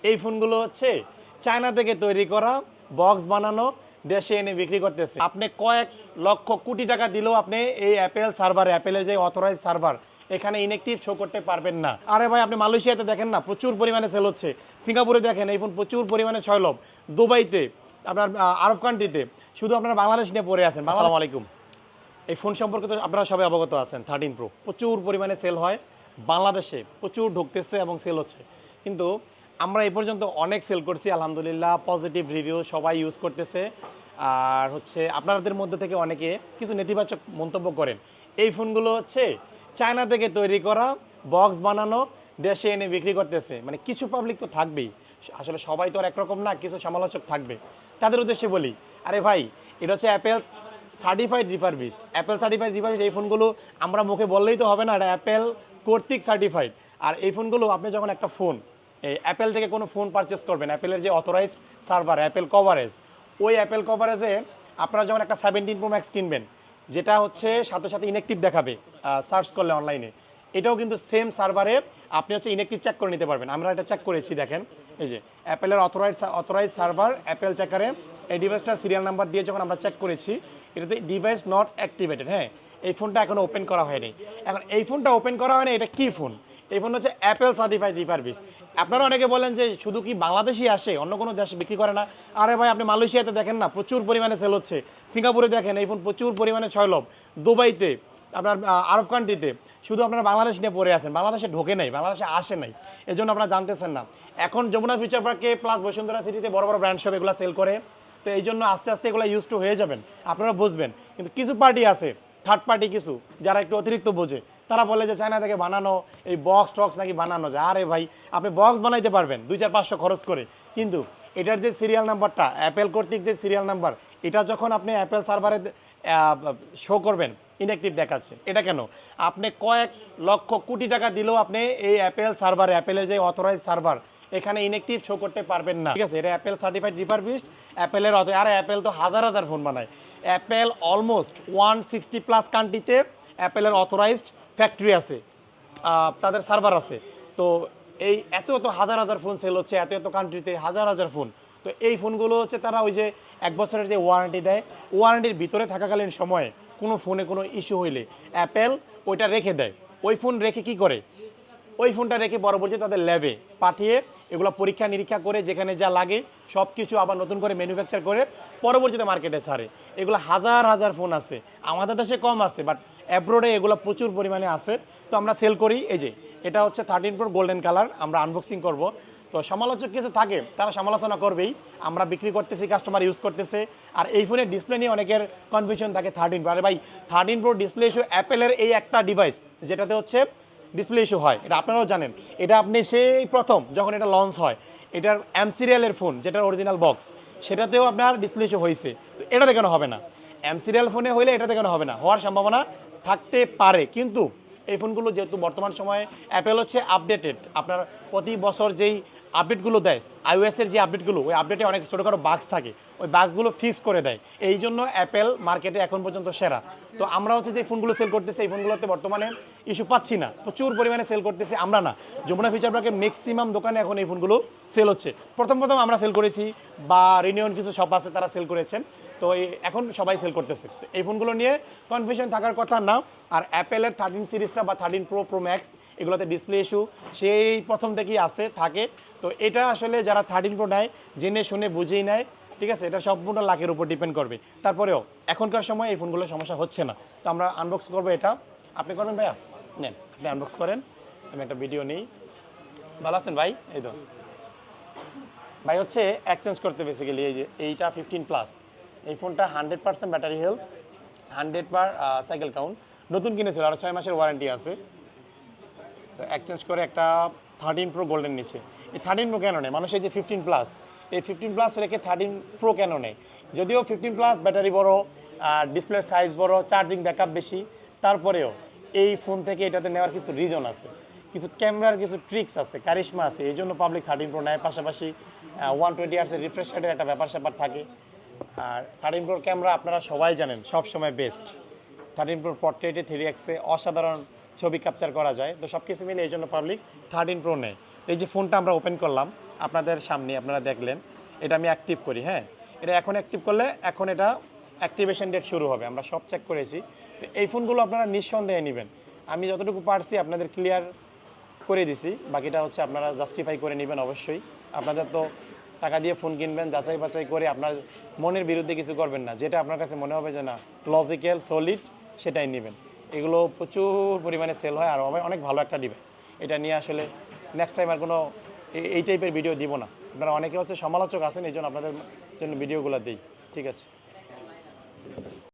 এই ফোনগুলো হচ্ছে চায়না থেকে তৈরি করা, বক্স বানানো, দেশে এনে বিক্রি করতেছে। আপনি কয়েক লক্ষ কোটি টাকা দিলেও আপনি এই অ্যাপেল সার্ভারে, অ্যাপেলের যে অথরাইজ সার্ভার, এখানে ইনঅ্যাক্টিভ শো করতে পারবেন না। আরে ভাই, আপনি মালয়েশিয়াতে দেখেন না, প্রচুর পরিমাণে সেল হচ্ছে। সিঙ্গাপুরে দেখেন এই ফোন প্রচুর পরিমাণে সয়লাভ। দুবাইতে, আপনার আরব কান্ট্রিতে, শুধু আপনারা বাংলাদেশ নিয়ে পড়ে আছেন। আসসালামু আলাইকুম। এই ফোন সম্পর্কে তো আপনারা সবাই অবগত আছেন। 13 প্রো প্রচুর পরিমাণে সেল হয়, বাংলাদেশে প্রচুর ঢুকতেছে এবং সেল হচ্ছে। কিন্তু আমরা এই পর্যন্ত অনেক সেল করছি, আলহামদুলিল্লাহ, পজিটিভ রিভিউ, সবাই ইউজ করতেছে। আর হচ্ছে আপনাদের মধ্যে থেকে অনেকে কিছু নেতিবাচক মন্তব্য করেন। এই ফোনগুলো হচ্ছে চায়না থেকে তৈরি করা, বক্স বানানো, দেশে এনে বিক্রি করতেছে। মানে কিছু পাবলিক তো থাকবেই, আসলে সবাই তো আর একরকম না, কিছু সমালোচক থাকবে। তাদের উদ্দেশ্যে বলি, আরে ভাই, এটা হচ্ছে Apple certified refurbished. Apple certified refurbished এই ফোনগুলো আমরা মুখে বললেই তো হবে না, এটা অ্যাপেল কর্তৃক সার্টিফাইড। আর এই ফোনগুলো আপনি যখন একটা ফোন এই অ্যাপেল থেকে কোনো ফোন পারচেস করবেন, অ্যাপেলের যে অথরাইজড সার্ভার অ্যাপেল কভারেজ, ওই অ্যাপেল কভারেজে আপনারা যখন একটা 17 প্রো ম্যাক্স কিনবেন, যেটা হচ্ছে সাথে সাথে ইনঅ্যাক্টিভ দেখাবে সার্চ করলে অনলাইনে, এটাও কিন্তু সেম সার্ভারে আপনি হচ্ছে ইনঅ্যাক্টিভ চেক করে নিতে পারবেন। আমরা এটা চেক করেছি, দেখেন এই যে অ্যাপেলের অথরাইজ সার্ভার অ্যাপেল চেকারে এই ডিভাইসটার সিরিয়াল নাম্বার দিয়ে যখন আমরা চেক করেছি, এটাতে ডিভাইস নট অ্যাক্টিভেটেড। হ্যাঁ, এই ফোনটা এখনো ওপেন করা হয়নি। এখন এই ফোনটা ওপেন করা হয়নি, এটা কি ফোন? এই ফোন হচ্ছে অ্যাপেল সার্টিফাইড রিফারবিশড। আপনারা অনেকে বলেন যে শুধু কি বাংলাদেশই আসে, অন্য কোনো দেশে বিক্রি করে না? আরে ভাই, আপনি মালয়েশিয়াতে দেখেন না, প্রচুর পরিমাণে সেল হচ্ছে। সিঙ্গাপুরে দেখেন এই ফোন প্রচুর পরিমাণে সয়লাভ। দুবাইতে, আপনার আরব কান্ট্রিতে, শুধু আপনারা বাংলাদেশ নিয়ে পড়ে আছেন। বাংলাদেশে ঢোকে নাই, বাংলাদেশে আসে নাই, এই জন্য আপনারা জানতেছেন না। এখন যমুনা ফিউচার পার্কে প্লাস বসুন্ধরা সিটিতে বড় বড় ব্র্যান্ড শপ এগুলো সেল করে। তো এই জন্য আস্তে আস্তে এগুলো ইউজ টু হয়ে যাবেন, আপনারা বুঝবেন। কিন্তু কিছু পার্টি আছে, থার্ড পার্টি কিছু, যারা একটু অতিরিক্ত বোঝে, তারা বলে যে চায়না থেকে বানানো এই বক্স টক্স নাকি বানানো যায়। আরে ভাই, আপনি বক্স বানাইতে পারবেন 2-4-500 খরচ করে, কিন্তু এটার যে সিরিয়াল নাম্বারটা, অ্যাপেল কর্তৃক যে সিরিয়াল নাম্বার, এটা যখন আপনি অ্যাপেল সার্ভারে শো করবেন, ইনঅ্যাক্টিভ দেখাচ্ছে। এটা কেন? আপনি কয়েক লক্ষ কোটি টাকা দিলেও আপনি এই অ্যাপেল সার্ভারে, অ্যাপেলের যে অথরাইজ সার্ভার, এখানে ইনঅ্যাক্টিভ শো করতে পারবেন না। ঠিক আছে, এটা অ্যাপেল সার্টিফাইড রিফারবিশড, অ্যাপেলের আর অ্যাপেল তো হাজার হাজার ফোন বানায়। অ্যাপেল অলমোস্ট 160+ কান্ট্রিতে অ্যাপেলের অথরাইজড ফ্যাক্টরি আছে, তাদের সার্ভার আছে। তো এই এত এত হাজার হাজার ফোন সেল হচ্ছে, এত এত কান্ট্রিতে হাজার হাজার ফোন। তো এই ফোনগুলো হচ্ছে তারা ওই যে 1 বছরের যে ওয়ারেন্টি দেয়, ওয়ারেন্টির ভিতরে থাকাকালীন সময়ে কোনো ফোনে কোনো ইস্যু হইলে অ্যাপেল ওইটা রেখে দেয়। ওই ফোন রেখে কি করে? ওই ফোনটা রেখে পরবর্তীতে তাদের ল্যাবে পাঠিয়ে এগুলো পরীক্ষা নিরীক্ষা করে যেখানে যা লাগে সব কিছু আবার নতুন করে ম্যানুফ্যাকচার করে পরবর্তীতে মার্কেটে ছাড়ে। এগুলো হাজার হাজার ফোন আছে, আমাদের দেশে কম আছে, বাট অ্যাব্রোডে এগুলো প্রচুর পরিমাণে আছে। তো আমরা সেল করি। এই যে এটা হচ্ছে 13 প্রো গোল্ডেন কালার, আমরা আনবক্সিং করব। তো সমালোচক কিছু থাকে, তারা সমালোচনা করবেই। আমরা বিক্রি করতেছি, কাস্টমার ইউজ করতেছে। আর এই ফোনের ডিসপ্লে নিয়ে অনেকের কনফিউশন থাকে। 13 প্রো, আরে ভাই, 13 প্রো ডিসপ্লে ইস্যু অ্যাপেলের এই একটা ডিভাইস যেটাতে হচ্ছে ডিসপ্লে ইস্যু হয়, এটা আপনারাও জানেন। এটা আপনি সেই প্রথম যখন এটা লঞ্চ হয়, এটার এম সিরিয়ালের ফোন যেটার অরিজিনাল বক্স, সেটাতেও আপনার ডিসপ্লে ইস্যু হয়েছে। তো এটাতে কেন হবে না? এম সিরিয়াল ফোনে হইলে এটাতে কেন হবে না? হওয়ার সম্ভাবনা থাকতে পারে। কিন্তু এই ফোনগুলো যেহেতু বর্তমান সময়ে অ্যাপেল হচ্ছে আপডেটেড, আপনার প্রতি বছর যেই আপডেটগুলো দেয়, আইওএসের যে আপডেটগুলো, ওই আপডেটে অনেক ছোটোখাটো বাগস থাকে, ওই বাগসগুলো ফিক্স করে দেয়। এই জন্য অ্যাপেল মার্কেটে এখন পর্যন্ত সেরা। তো আমরা হচ্ছে যে ফোনগুলো সেল করতেছি, এই ফোনগুলোতে বর্তমানে ইস্যু পাচ্ছি না, প্রচুর পরিমাণে সেল করতেছি আমরা না, যমুনা ফিউচার পার্কের ম্যাক্সিমাম দোকানে এখন এই ফোনগুলো সেল হচ্ছে। প্রথম আমরা সেল করেছি, বা রিনিয়ন কিছু শপ আছে তারা সেল করেছেন। তো এখন সবাই সেল করতেছে। তো এই ফোনগুলো নিয়ে কনফিউশন থাকার কথা না। আর অ্যাপেলের 13 সিরিজটা বা 13 প্রো, প্রো ম্যাক্স, এগুলোতে ডিসপ্লে ইস্যু সেই প্রথম থেকেই আছে, থাকে। তো এটা আসলে যারা 13 প্রো নেয়, জেনে শুনে বুঝেই নেয়। ঠিক আছে, এটা সম্পূর্ণ লাখের উপর ডিপেন্ড করবে। তারপরেও এখনকার সময় এই ফোনগুলোর সমস্যা হচ্ছে না। তো আমরা আনবক্স করবো এটা। আপনি করবেন ভাইয়া? নেন, আপনি আনবক্স করেন, আমি একটা ভিডিও নিই। ভালো আছেন ভাই? এই তো ভাই হচ্ছে এক্সচেঞ্জ করতে বেসিক্যালি। এই যে এইটা 15+, এই ফোনটা 100% ব্যাটারি হেলথ, 100 বার সাইকেল কাউন্ট, নতুন কিনেছিল, আরও 6 মাসের ওয়ারেন্টি আছে। তো এক্সচেঞ্জ করে একটা 13 প্রো গোল্ডেন নিচ্ছে। এই 13 প্রো কেন নেয় মানুষ? এই যে 15+, এই 15+ রেখে 13 প্রো কেন নেয়? যদিও 15+ ব্যাটারি বড়, ডিসপ্লের সাইজ বড়, চার্জিং ব্যাকআপ বেশি, তারপরেও এই ফোন থেকে এটাতে নেওয়ার কিছু রিজন আছে, কিছু ক্যামেরার কিছু ট্রিক্স আছে, কারিশমা আছে। এই জন্য পাবলিক 13 প্রো নেয়। পাশাপাশি 120 হার্টজের রিফ্রেশ রেটের একটা ব্যাপার স্যাপার থাকে। আর 13 প্রোর ক্যামেরা আপনারা সবাই জানেন সব সময় বেস্ট। 13 প্রোর পোর্ট্রেটে 3x অসাধারণ ছবি ক্যাপচার করা যায়। তো সব কিছু মিলে এই জন্য পাবলিক 13 প্রো নেয়। এই যে ফোনটা আমরা ওপেন করলাম আপনাদের সামনে, আপনারা দেখলেন, এটা আমি অ্যাক্টিভ করি। হ্যাঁ, এটা এখন অ্যাক্টিভ করলে এখন এটা অ্যাক্টিভেশন ডেট শুরু হবে, আমরা সব চেক করেছি। তো এই ফোনগুলো আপনারা নিঃসন্দেহে নেবেন, আমি যতটুকু পারছি আপনাদের ক্লিয়ার করে দিছি, বাকিটা হচ্ছে আপনারা জাস্টিফাই করে নেবেন। অবশ্যই আপনাদের তো টাকা দিয়ে ফোন কিনবেন, যাচাই বাছাই করে আপনার মনের বিরুদ্ধে কিছু করবেন না, যেটা আপনার কাছে মনে হবে যে না লজিক্যাল সলিড সেটাই নেবেন। এগুলো প্রচুর পরিমাণে সেল হয় আর অনেক ভালো একটা ডিভাইস। এটা নিয়ে আসলে নেক্সট টাইম আর কোনো এই টাইপের ভিডিও দিব না। আপনারা অনেকে হচ্ছে সমালোচক আছেন, এই জন্য আপনাদের জন্য ভিডিওগুলো দিই। ঠিক আছে।